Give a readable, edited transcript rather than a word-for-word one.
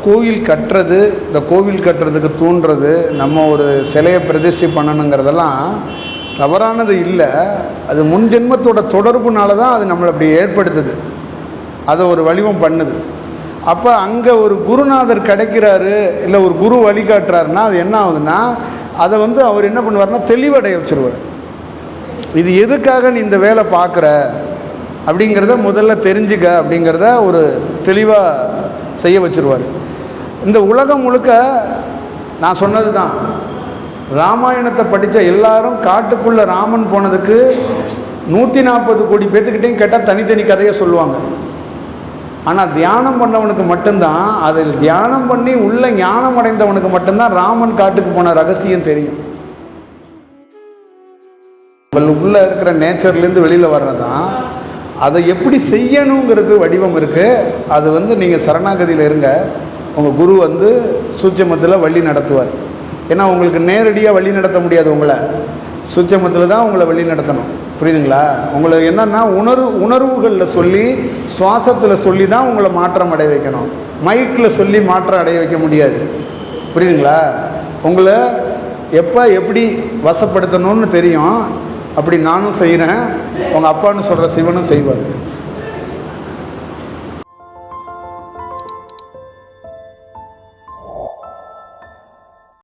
கோவில் கட்டுறது, இந்த கோவில் கட்டுறதுக்கு தூண்டுறது, நம்ம ஒரு சிலையை பிரதிஷ்டை பண்ணணுங்கிறதெல்லாம் தவறானது இல்லை. அது முன்ஜென்மத்தோட தொடர்புனால தான் அது நம்மளை அப்படி ஏற்படுத்துது, அதை ஒரு வடிவம் பண்ணுது. அப்போ அங்கே ஒரு குருநாதர் கிடைக்கிறாரு, இல்லை ஒரு குரு வழிகாட்டுறாருன்னா அது என்ன ஆகுதுன்னா, அதை அவர் என்ன பண்ணுவார்னா தெளிவடைய வச்சுருவார். இது எதுக்காக நீ இந்த வேலை பார்க்குற அப்படிங்கிறத முதல்ல தெரிஞ்சுக்க அப்படிங்கிறத ஒரு தெளிவாக செய்ய வச்சுருவார். இந்த உலகம் முழுக்க நான் சொன்னது தான், ராமாயணத்தை படித்த எல்லாரும் காட்டுக்குள்ளே ராமன் போனதுக்கு 140 கோடி பேர்த்துக்கிட்டையும் கேட்டால் தனித்தனி கதையை சொல்லுவாங்க. ஆனால் தியானம் பண்ணவனுக்கு மட்டும்தான், அதில் தியானம் பண்ணி உள்ள ஞானம் அடைந்தவனுக்கு மட்டும்தான் ராமன் காட்டுக்கு போன ரகசியம் தெரியும். உள்ள இருக்கிற நேச்சர்லேருந்து வெளியில் வர்றதான், அதை எப்படி செய்யணுங்கிறது வடிவம் இருக்குது. அது நீங்கள் சரணாகதியில் இருங்க, உங்கள் குரு சூட்சமத்தில் வழி நடத்துவார். ஏன்னா உங்களுக்கு நேரடியாக வழி நடத்த முடியாது, உங்களை சூட்சமத்தில் தான் உங்களை வழி நடத்தணும். புரியுதுங்களா? உங்களுக்கு என்னன்னா உணர்வுகளில் சொல்லி, சுவாசத்தில் சொல்லி தான் உங்களை மாற்றம் அடைய வைக்கணும். மைக்கில் சொல்லி மாற்றம் அடைய வைக்க முடியாது. புரியுதுங்களா? உங்களை எப்போ எப்படி வசப்படுத்தணும்னு தெரியும். அப்படி நானும் செய்கிறேன், உங்கள் அப்பான்னு சொல்கிற சிவனும் செய்வார்.